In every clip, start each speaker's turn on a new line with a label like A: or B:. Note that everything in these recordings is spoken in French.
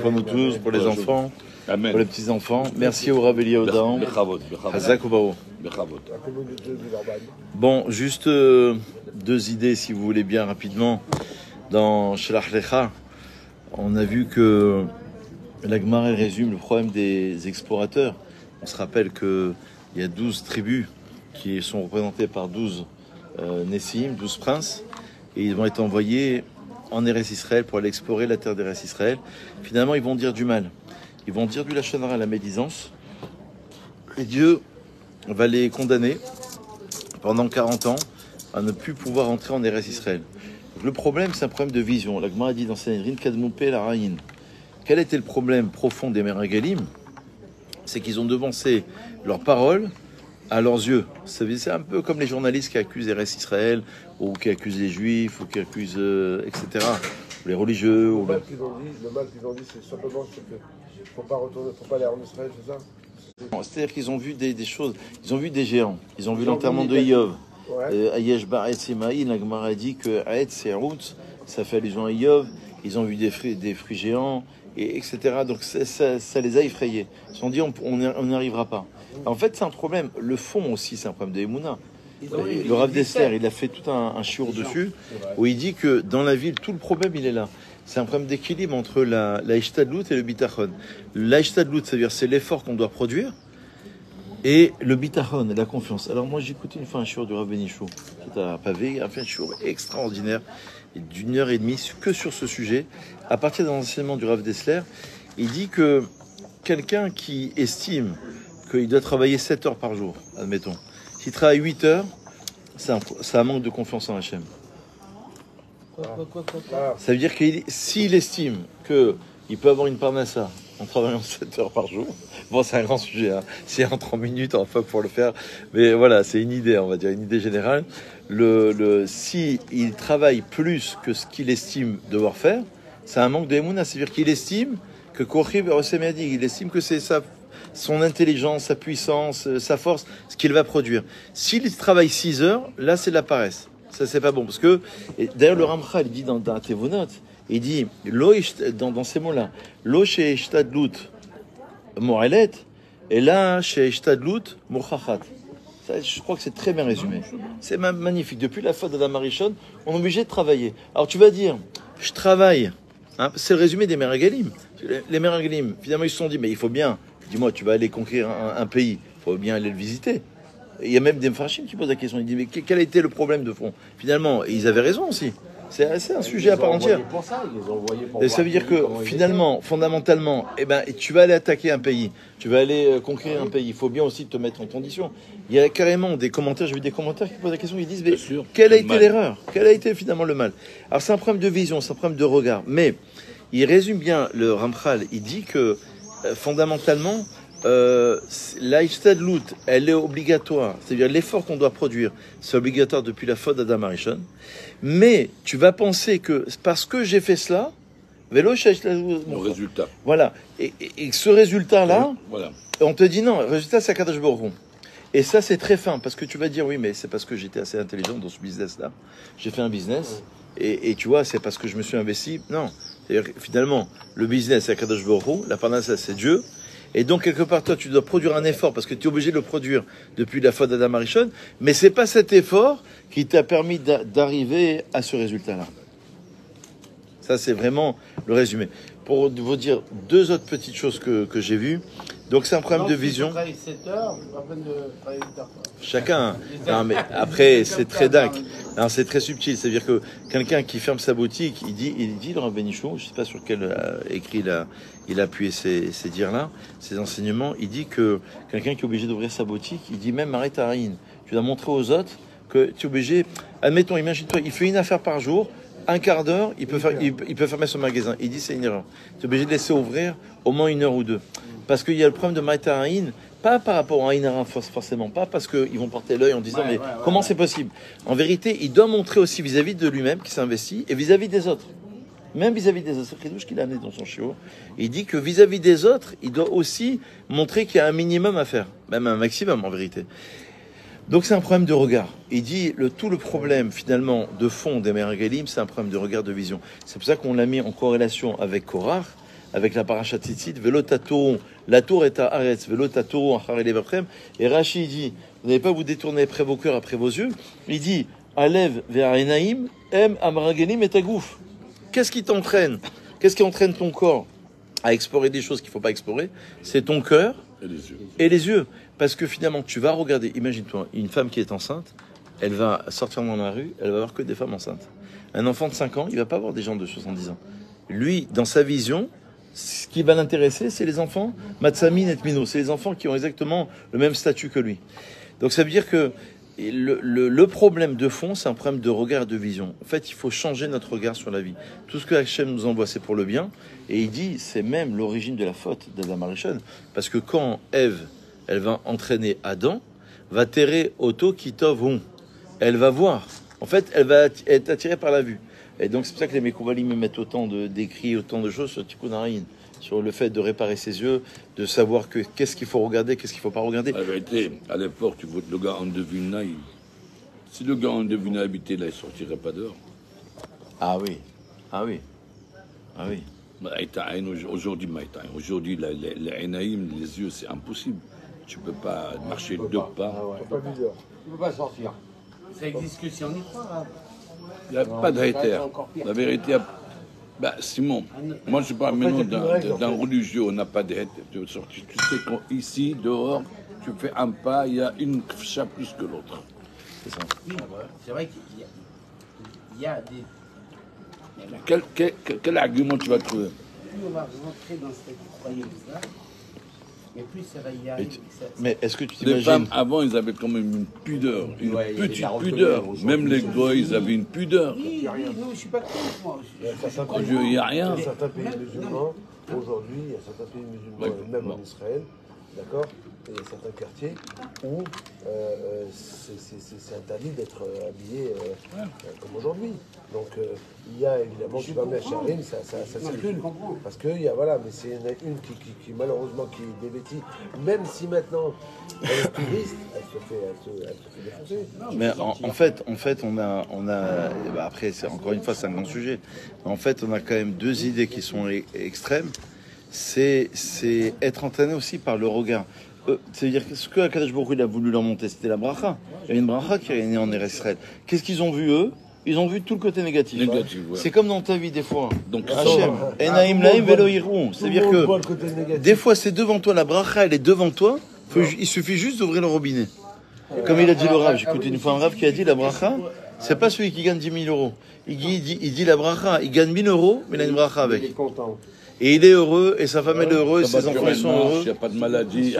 A: pour nous tous, pour les enfants,
B: Amen.
A: pour les petits-enfants. Merci au Rav Eliyahu Dahan. Hazak Ubaou. Bon, juste deux idées, si vous voulez bien, rapidement. Dans Shelach Lecha, on a vu que la Gemara résume le problème des explorateurs. On se rappelle qu'il y a 12 tribus qui sont représentées par 12 Nessim, 12 princes, et ils vont être envoyés en Eretz Israël pour aller explorer la terre d'Eretz Israël. Finalement, ils vont dire du mal. Ils vont dire du lachon hara, la médisance. Et Dieu va les condamner pendant 40 ans à ne plus pouvoir entrer en Eretz Israël. Donc, le problème, c'est un problème de vision. La Gemara dit dans Sanhedrin, Kadmoupé la Raïn. Quel était le problème profond des Meragalim? C'est qu'ils ont devancé leurs paroles à leurs yeux. C'est un peu comme les journalistes qui accusent Eretz Israël, ou qui accusent les Juifs, ou qui accusent, etc. Ou les religieux.
C: Le mal qu'ils ont dit, c'est simplement qu'il ne faut pas retourner, faut pas aller en Israël, c'est ça?
A: C'est-à-dire qu'ils ont vu des choses, ils ont vu des géants, ils ont vu l'enterrement de Iyov. Ayesh Ba'etz Emaï, la Gemara dit que Aetz et Rout, ça fait allusion à Iyov, ils ont vu des fruits géants, et etc. Donc ça les a effrayés. Ils se sont dit on n'y arrivera pas. En fait, c'est un problème. Le fond aussi, c'est un problème de Emouna. Le Rav Dessler, il a fait tout un chiour dessus, où il dit que dans la ville, tout le problème, il est là. C'est un problème d'équilibre entre la Ishtadlout et le Bitachon. La Ishtadlout, c'est-à-dire c'est l'effort qu'on doit produire, et le Bitachon, la confiance. Alors moi, j'ai écouté une fois un chiour du Rav Benichou, qui est à Pavé, il a fait un chiour extraordinaire, d'1h30, que sur ce sujet. À partir d'un enseignement du Rav Dessler, il dit que quelqu'un qui estime qu'il doit travailler 7 heures par jour, admettons, s'il travaille 8 heures, c'est un manque de confiance en Hachem. Ça veut dire que s'il estime qu'il peut avoir une parnassa en travaillant 7 heures par jour, bon, c'est un grand sujet, hein. C'est en 30 minutes, enfin, pour le faire, mais voilà, c'est une idée, on va dire, une idée générale. Si il travaille plus que ce qu'il estime devoir faire, c'est un manque de Emouna, c'est-à-dire qu'il estime que Kochib Rosemedi, il estime que c'est son intelligence, sa puissance, sa force, ce qu'il va produire. S'il travaille 6 heures, là, c'est de la paresse. Ça, c'est pas bon. Parce que, d'ailleurs, le Ramchal, il dit dans Tevonot, il dit, dans ces mots-là, Lo chez Ishtadlut Morelet, et là, chez Ishtadlut Mochachat. Ça, je crois que c'est très bien résumé. C'est magnifique. Depuis la faute d'Adam Arishon, on est obligé de travailler. Alors, tu vas dire, je travaille. Hein, c'est le résumé des Meragalim. Les Meragalim, finalement, ils se sont dit, mais il faut bien, dis-moi, tu vas aller conquérir un pays, il faut bien aller le visiter. Il y a même des Mfarshim qui posent la question. Ils disent, mais quel a été le problème de fond? Finalement, ils avaient raison aussi. C'est un sujet à part entière. Et ça veut dire que finalement, fondamentalement, tu vas aller attaquer un pays, tu vas aller conquérir un pays. Il faut bien aussi te mettre en condition. Il y a carrément des commentaires, j'ai vu des commentaires qui posent la question, ils disent, mais quelle a été l'erreur? Quel a été finalement le mal? Alors c'est un problème de vision, c'est un problème de regard. Mais il résume bien le Ramchal. Il dit que fondamentalement, la Ishtadlout, elle est obligatoire, c'est-à-dire l'effort qu'on doit produire, c'est obligatoire depuis la faute d'Adam Arishon, mais tu vas penser que parce que j'ai fait cela, le
B: résultat.
A: Voilà, et ce résultat-là,
B: voilà.
A: On te dit non, le résultat c'est Akadosh Baruch Hu. Et ça c'est très fin, parce que tu vas dire oui, mais c'est parce que j'étais assez intelligent dans ce business-là, j'ai fait un business, et tu vois, c'est parce que je me suis investi, non, c'est-à-dire finalement, le business c'est Akadosh Baruch Hu, la parnassa c'est Dieu. Et donc, quelque part, toi, tu dois produire un effort parce que tu es obligé de le produire depuis la faute d'Adam Arishon, mais c'est pas cet effort qui t'a permis d'arriver à ce résultat-là. Ça, c'est vraiment le résumé. Pour vous dire deux autres petites choses que j'ai vues. Donc, c'est un problème de vision.
D: Si tu travailles 7 heures, pas la peine de travailler 8 heures.
A: Chacun. Non, mais après, c'est très dac. C'est très subtil. C'est-à-dire que quelqu'un qui ferme sa boutique, il dit le Rav Benichou, je ne sais pas sur quel écrit il a appuyé ces dires-là, ces enseignements, il dit que quelqu'un qui est obligé d'ouvrir sa boutique, il dit même arrête à rien. Tu dois montrer aux autres que tu es obligé. Admettons, imagine-toi, il fait une affaire par jour, un quart d'heure, il peut fermer son magasin. Il dit c'est une erreur. Tu es obligé de laisser ouvrir au moins 1 heure ou 2. Parce qu'il y a le problème de Maïta Aïn, pas par rapport à Aïn forcément, pas parce qu'ils vont porter l'œil en disant mais comment c'est possible? En vérité, il doit montrer aussi vis-à-vis de lui-même qu'il s'investit et vis-à-vis des autres. Même vis-à-vis des autres. C'est Khidouche qu'il a amené dans son chiot. Il dit que vis-à-vis des autres, il doit aussi montrer qu'il y a un minimum à faire, même un maximum en vérité. Donc c'est un problème de regard. Il dit tout le problème finalement de fond des Meragalim, c'est un problème de regard, de vision. C'est pour ça qu'on l'a mis en corrélation avec Korach. avec la paracha Tzitzit, Velotatoron, la tour est à Aretz, Velotatoron, Acharei Levachem. Et Rashi dit, vous n'allez pas vous détourner après vos cœurs, après vos yeux. Il dit, Alev ve'arenaim, em amaragelim et tagouf. Qu'est-ce qui t'entraîne? Qu'est-ce qui entraîne ton corps à explorer des choses qu'il ne faut pas explorer? C'est ton cœur et les yeux. Parce que finalement, tu vas regarder, imagine-toi, une femme qui est enceinte, elle va sortir dans la rue, elle va voir que des femmes enceintes. Un enfant de 5 ans, il ne va pas voir des gens de 70 ans. Lui, dans sa vision, ce qui va l'intéresser, c'est les enfants Matsamin et Mino. C'est les enfants qui ont exactement le même statut que lui. Donc ça veut dire que le problème de fond, c'est un problème de regard et de vision. En fait, il faut changer notre regard sur la vie. Tout ce que Hachem nous envoie, c'est pour le bien. Et il dit, c'est même l'origine de la faute d'Adam Arishon. Parce que quand Ève, elle va entraîner Adam, va terrer Oto Kitovon. Elle va voir. En fait, elle va être attirée par la vue. Et donc, c'est pour ça que les Mekouvalim me mettent autant d'écrits, autant de choses sur Tikkun Harin, sur le fait de réparer ses yeux, de savoir qu'est-ce qu'il faut regarder, qu'est-ce qu'il ne faut pas regarder.
B: La vérité, à l'époque, tu vois, le gars en Devina, si le gars en Devina habitait là, il ne sortirait pas dehors.
A: Ah oui, ah oui, ah oui.
B: Aujourd'hui, les Enaïm, les yeux, c'est impossible. Tu ne peux pas marcher deux pas.
C: Pas vu dehors.
D: Tu ne peux pas sortir. Ça existe que si on y croit. Hein.
B: Il n'y a pas d'haïter. La vérité, bah, Simon, moi je parle maintenant d'un religieux, on n'a pas d'haïter. Tu sais qu'ici, dehors, tu fais un pas, il y a une kfcha plus que l'autre.
A: C'est ça.
D: Oui, c'est vrai qu'il y a des...
B: Quel argument tu vas trouver?
D: Plus on va rentrer dans cette croyance-là, mais plus ça va y arriver.
A: Mais est-ce que tu
B: Les
A: t'imagines...
B: femmes, avant, ils avaient quand même une pudeur, une petite pudeur. Même les goïs, ils avaient une pudeur.
D: Oui, non, je ne suis pas contre, moi.
B: Il n'y a rien.
C: Il y a certains pays musulmans, aujourd'hui, il y a certains pays musulmans, même en Israël, d'accord? Il y a certains quartiers où c'est interdit d'être habillé comme aujourd'hui. Donc il y a évidemment, tu vas mettre Charim, ça circule. Parce qu'il y a, voilà, mais c'est une qui malheureusement qui est dévêtie. Même si maintenant elle est touriste, elle se fait défoncer.
A: Mais en fait, on a bah après, c'est encore une fois, c'est un grand sujet. En fait, on a quand même deux idées qui sont extrêmes. C'est être entraîné aussi par le regard. C'est-à-dire que ce que Akadosh Baruch Hu il a voulu leur monter, c'était la bracha. Il y avait une bracha qui est née en Eretz Israël. Qu'est-ce qu'ils ont vu eux? Ils ont vu tout le côté négatif.
B: Ouais.
A: C'est comme dans ta vie des fois.
B: Donc
A: Hachem, Enaim Laim Velo Yirou. C'est-à-dire que des fois c'est devant toi, la bracha elle est devant toi. Il suffit juste d'ouvrir le robinet. Comme il a dit le Rav, j'ai écouté une fois un Rav qui a dit la bracha, c'est pas celui qui gagne 10 000 euros. Il dit la bracha, il gagne 1 000 euros, mais il a une bracha avec.
C: Il est content.
A: Et il est heureux, et sa femme elle est heureuse, ses enfants sont heureux.
B: Il n'y a pas de maladie.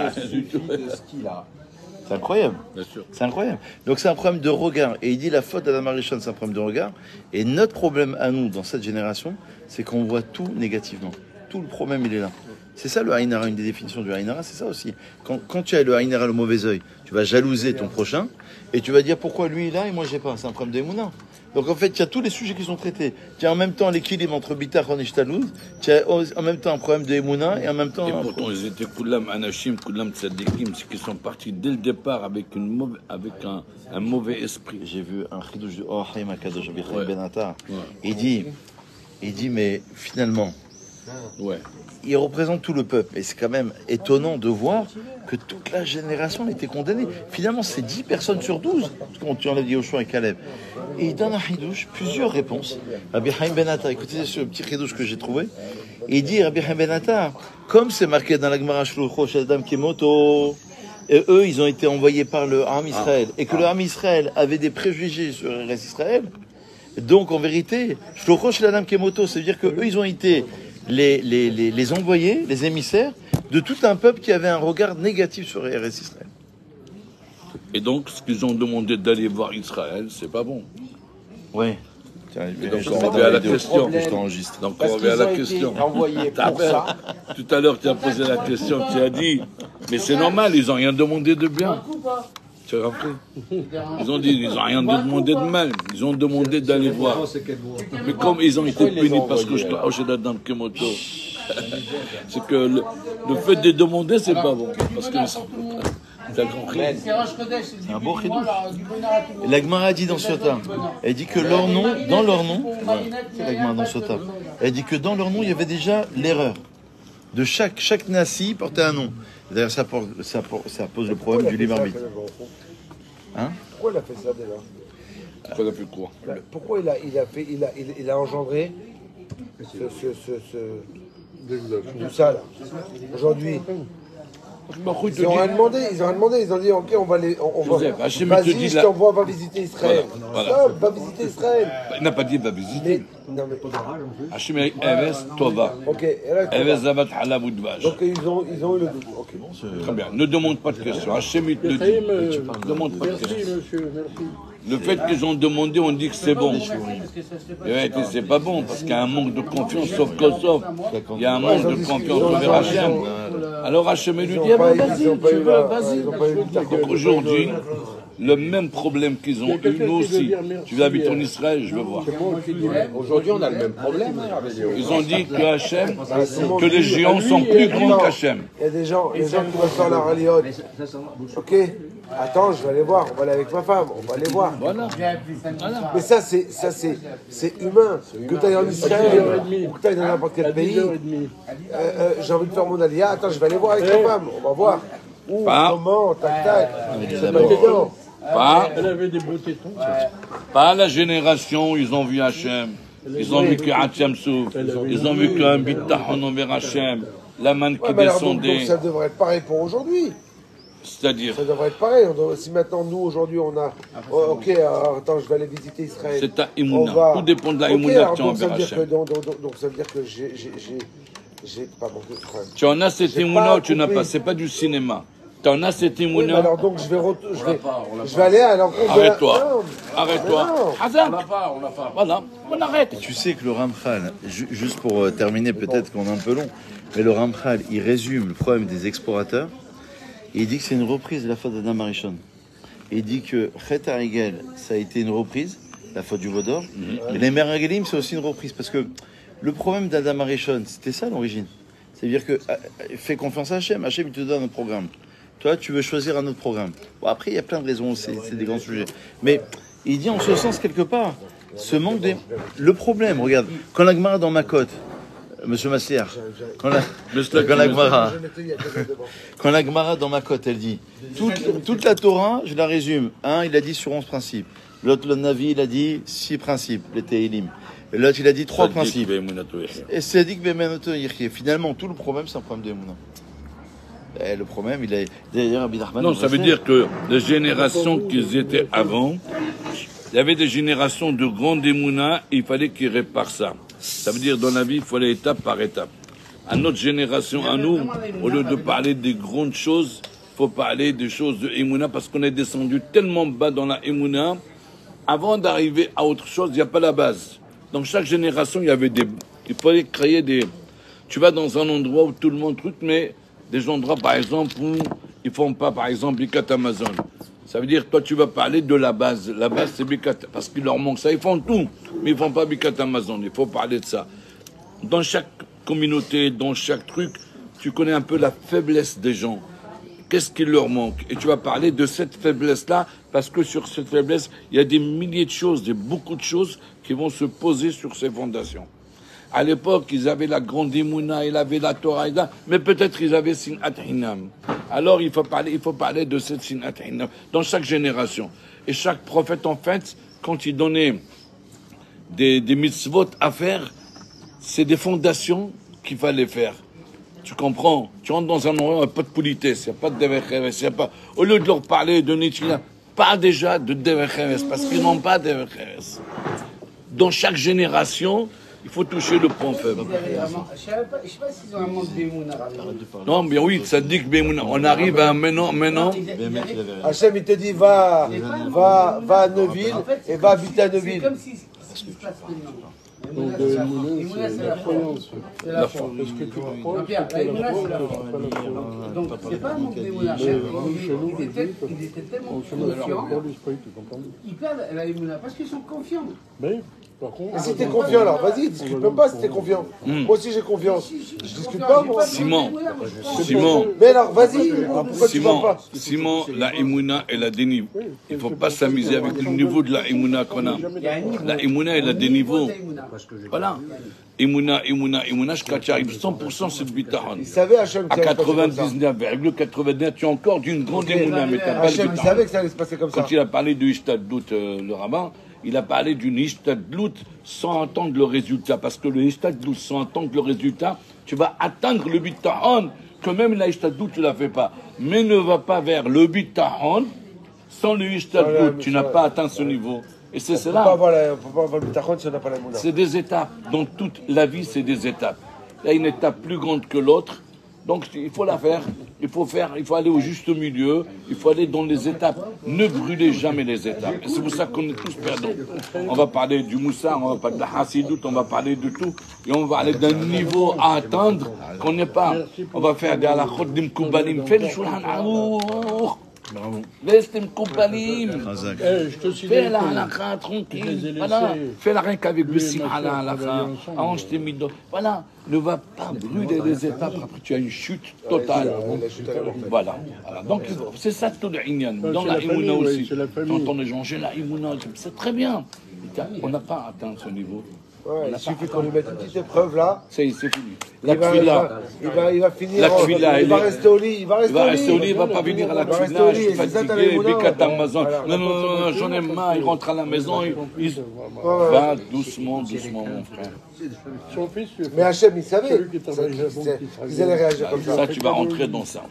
A: C'est incroyable.
B: Bien sûr.
A: C'est incroyable. Donc c'est un problème de regard. Et il dit la faute d'Adam Arishon, c'est un problème de regard. Et notre problème à nous, dans cette génération, c'est qu'on voit tout négativement. Tout le problème, il est là. C'est ça le Haïnara, une des définitions du Haïnara, c'est ça aussi. Quand tu as le Haïnara, le mauvais œil, tu vas jalouser ton prochain, et tu vas dire pourquoi lui il a et moi j'ai pas. C'est un problème d'Emouna. Donc en fait, il y a tous les sujets qui sont traités. Tu as en même temps l'équilibre entre Bitachon et Shtalouz, tu as en même temps un problème de Emouna et en même temps...
B: Et pourtant, ils étaient Koulam Anashim, Koulam Tzadikim, c'est qu'ils sont partis dès le départ avec un mauvais esprit.
A: J'ai vu un chidouche de Ohaim Akadosh Ben Attar. Il dit, mais finalement, il représente tout le peuple. Et c'est quand même étonnant de voir que toute la génération était condamnée. Finalement, c'est 10 personnes sur 12, comme tu en as dit Yoshua et Caleb. Et il donne à Hidouche plusieurs réponses. Rabbi Haim Ben Attar, écoutez ce petit Hidouche que j'ai trouvé. Et il dit, Rabbi Haim Ben Attar, comme c'est marqué dans la Gemara Shlucho Shadam Kemoto, et eux, ils ont été envoyés par le Ham Israël, et que le Ham Israël avait des préjugés sur le reste Israël. Donc, en vérité, Shlucho Shadam Kemoto, c'est-à-dire que eux, ils ont été les envoyés, les émissaires de tout un peuple qui avait un regard négatif sur Eretz Israël.
B: Et donc, ce qu'ils ont demandé d'aller voir Israël, c'est pas bon.
A: Oui.
B: Et donc, on revient à la question. Donc, on revient à la question. Tout à l'heure, tu as posé la question, tu as dit, mais c'est normal, ils n'ont rien demandé de bien. Tu as compris? Ils ont dit, ils n'ont rien demandé de mal. Ils ont demandé d'aller voir. Mais comme ils ont été punis parce que je te hoche la dame Kemoto, c'est que le fait de demander, c'est pas bon. Parce que t'as compris?
A: C'est un beau chidouche. La Gemara dit dans Sota, elle dit que leur nom, dans leur nom, c'est la Gemara dans Sota, elle dit que dans leur nom, il y avait déjà l'erreur. De chaque nasi portait un nom. D'ailleurs, ça pose le problème du libre arbitre. Hein?
C: Pourquoi il a fait ça déjà?
B: Pourquoi il a fait quoi?
C: Pourquoi il a engendré tout ça là? Aujourd'hui. Ils ont rien demandé, ils ont dit ok on va
B: Joseph, Hachem te
C: vas-y
B: dit
C: je t'envoie, va visiter Israël.
B: Voilà.
C: Va visiter Israël.
B: Il n'a pas dit va visiter.
C: Non mais
B: Hachem a dit Eves Tova.
C: ok,
B: Eves Zabat Halab Udvaj.
C: donc ils ont eu le doute. Ok.
B: Très bien, ne demande pas de questions. Hachem il te le dit. Ne demande pas de questions. Le fait qu'ils ont demandé, on dit que c'est bon. En réalité, c'est pas bon, parce qu'il y a un manque de confiance, sauf. Il y a un manque de confiance envers Hachem. Alors Hachem lui dit, vas-y, tu veux, vas-y. Donc aujourd'hui, le même problème qu'ils ont eu, nous aussi. Tu veux habiter en Israël, je veux voir.
E: Aujourd'hui, on a le même problème.
B: Ils ont dit que Hachem, que les géants sont plus grands qu'Hachem.
C: Il y a des gens qui veulent faire la raliote. Ok, attends, je vais aller voir, on va aller avec ma femme, on va aller voir.
B: Voilà.
C: Mais ça c'est humain. Que tu ailles en Israël ou que tu ailles dans n'importe quel pays. J'ai envie de faire mon alia, attends, je vais aller voir avec ma femme, on va voir. Où, comment, tac, tac. C'est pas évident.
E: Elle avait des beaux tétons.
B: Pas la génération où ils ont vu Hachem. Ils ont vu que Hachem souffre. Ils ont vu qu'un bitachon envers Hachem. La manne qui descendait.
C: Donc ça devrait être pareil pour aujourd'hui.
B: C'est-à-dire.
C: Ça devrait être pareil. Si maintenant nous aujourd'hui on a. Ok, attends, je vais aller visiter Israël.
B: C'est ta imuna. Tout dépend de la imuna que tu as envers Hachem.
C: Donc ça veut dire que j'ai pas beaucoup de problème.
B: Tu en as cette imuna ou tu n'as pas. C'est pas du cinéma. Tu en as cette imuna.
C: Alors donc je vais aller à l'encontre.
B: Arrête-toi. Arrête-toi.
E: On l'a pas.
B: Voilà. On arrête.
A: Et tu sais que le Ramchal, juste pour terminer, peut-être qu'on est un peu long, mais le Ramchal, il résume le problème des explorateurs. Et il dit que c'est une reprise de la faute d'Adam Arishon. Et il dit que Chet HaEgel, ça a été une reprise, la faute du Vaudor. Et les Meragelim, c'est aussi une reprise. Parce que le problème d'Adam Arishon, c'était ça l'origine. C'est-à-dire que fais confiance à Hachem. Hachem, il te donne un programme. Toi, tu veux choisir un autre programme. Bon, après, il y a plein de raisons, c'est des grands sujets. Mais il dit en ce sens, quelque part, ce manque de... Le problème, regarde, quand la Gemara dans ma côte, Monsieur Massier, quand la Gemara dans ma côte, elle dit toute la Torah, je la résume. Un, il a dit sur 11 principes. L'autre, le Navi, il a dit 6 principes, les Tehilim. Et l'autre, il a dit 3 principes. Et c'est dit que finalement, tout le problème, c'est un problème d'Emouna. Et le problème, il est d'ailleurs Rabbi Nachman.
B: Non, ça veut dire que les générations qui étaient avant, il y avait des générations de grands Emouna, il fallait qu'ils réparent ça. Ça veut dire, dans la vie, il faut aller étape par étape. À notre génération, à nous, au lieu de parler des grandes choses, il faut parler des choses de Emouna, parce qu'on est descendu tellement bas dans la Emouna, avant d'arriver à autre chose, il n'y a pas la base. Dans chaque génération, il fallait créer des... Tu vas dans un endroit où tout le monde truc, mais des endroits, par exemple, où ils ne font pas, par exemple, Bikat Amazon. Ça veut dire, toi, tu vas parler de la base. La base, c'est Bikat, parce qu'il leur manque ça. Ils font tout, mais ils ne font pas Bikat Amazon. Il faut parler de ça. Dans chaque communauté, dans chaque truc, tu connais un peu la faiblesse des gens. Qu'est-ce qui leur manque? Et tu vas parler de cette faiblesse-là, parce que sur cette faiblesse, il y a des milliers de choses, beaucoup de choses qui vont se poser sur ces fondations. À l'époque, ils avaient la grande Emouna, ils avaient la Torah, mais peut-être ils avaient Sinat Hinam. Alors il faut parler de cette Sinat Hinam dans chaque génération. Et chaque prophète, en fait, quand il donnait des mitzvot à faire, c'est des fondations qu'il fallait faire. Tu comprends? Tu rentres dans un endroit, il n'y a pas de politesse, il n'y a pas de Devecheves, il n'y a pas... Au lieu de leur parler de Nietzsche, pas déjà de Devecheves, parce qu'ils n'ont pas de Devecheves. Dans chaque génération, il faut toucher le point faible.
D: Je ne sais pas s'ils ont un manque d'Emouna.
B: Non, mais oui, ça dit que Bémouna. On arrive à maintenant.
C: Hachem, il te dit va à Neuville et va habiter à Neuville.
D: C'est comme si ce qui se passe maintenant.
E: Donc, l'Emouna, c'est la croyance.
D: C'est la foi.
E: Est-ce que tu crois?
D: Pierre, l'Emouna, c'est la foi. Donc, c'est pas un manque d'Emouna. Ils étaient tellement confiants. Ils perdent l'Emouna parce qu'ils sont confiants.
C: Mais si t'es confiant, alors vas-y, discute même pas si t'es confiant. Moi aussi j'ai confiance. Je discute pas, moi.
B: Simon,
C: Mais alors, vas-y, pourquoi tu vas pas?
B: Simon, la Emouna, elle a des niveaux. Il ne faut pas s'amuser avec le niveau de la Emouna qu'on a. La Emouna, elle a des niveaux. Voilà. Emouna, jusqu'à tu arrives 100% c'est le bitachon.
C: Il savait Hachem
B: À 99,99, tu es encore d'une grande Emouna, mais tu n'as pas le
C: Hachem, il
B: bitachon.
C: savait que ça allait se passer comme ça.
B: Quand il a parlé de Ishtadlout, le rabbin, il a parlé d'une Ishtadlout sans attendre le résultat. Parce que le Ishtadlout sans attendre le résultat, tu vas atteindre le bitachon, que même la Ishtadlout, tu ne la fais pas. Mais ne va pas vers le bitachon sans le Ishtadlout. Tu n'as pas atteint ce niveau. Et c'est cela.
C: On peut pas avoir le bitachon si on n'a pas la mouna.
B: C'est des étapes. Dans toute la vie, c'est des étapes. Il y a une étape plus grande que l'autre. Donc, il faut la faire. Il faut aller au juste milieu. Il faut aller dans les étapes. Ne brûlez jamais les étapes. Et c'est pour ça qu'on est tous perdants. On va parler du moussard, on va parler de la hassidout, on va parler de tout. Et on va aller d'un niveau à atteindre qu'on n'est pas. On va faire des halachot d'imkoubalim. Fais le shulhan aour. Laisse tes mkoubalim. Fais la halakha tranquille. Voilà. Fais la rien qu'avec le simha la halakha. Arrange tes midos. Voilà. Ne va pas brûler les étapes. Après, tu as une chute totale. Voilà. Donc, c'est ça tout le inyan. Dans la Imouna aussi. Tu entends les gens, j'ai la Imouna. C'est très bien. On n'a pas atteint ce niveau.
C: Ouais, il suffit qu'on lui mette une petite épreuve là.
B: C'est fini.
C: La tfila. Il va finir.
B: La tfila,
C: il va rester au lit. Il va rester au lit.
B: Il va pas venir à la tfila. Je suis fatigué. Bikat Amazon. Non, j'en ai marre. Il rentre à la maison. Va doucement, mon frère.
C: Mais Hachem, il savait qu'ils allaient réagir comme ça.
B: Ça, tu vas rentrer dans ça.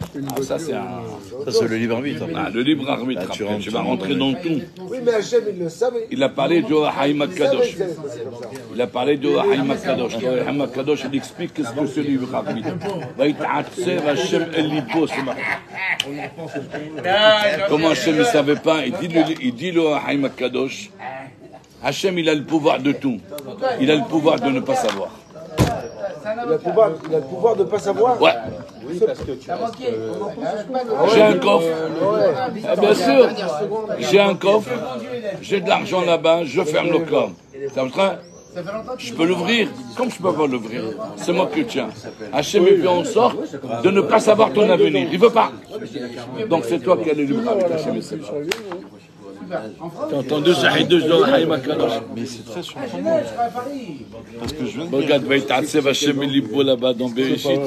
B: Ça,
A: c'est le libre arbitre.
B: Le libre arbitre. Tu vas rentrer dans tout.
C: Oui, mais Hachem, il le savait.
B: Il a parlé de Haïm Kadosh. Il a parlé de Haïm Kadosh. Haïm Kadosh, il explique qu'est-ce que c'est le libre arbitre. Comment Hachem ne savait pas? Il dit le Haïm Kadosh. Hachem, il a le pouvoir de tout. Il a le pouvoir de ne pas savoir.
C: Il a le pouvoir de ne pas savoir.
B: Ouais. J'ai un coffre. Bien sûr. J'ai un coffre. J'ai de l'argent là-bas. Je ferme le coffre. Je peux l'ouvrir. Comme je peux pas l'ouvrir. C'est moi qui tiens. Hachem, il fait en sorte de ne pas savoir ton avenir. Il veut pas. Donc c'est toi qui as le libre avec Hachem. T'as entendu Shahid de Jean Haïm Kadosh?
A: Mais c'est très surprenant. Parce que je viens de
B: regarde, Vaïtatsev Hachem Libo là-bas dans Bereshit.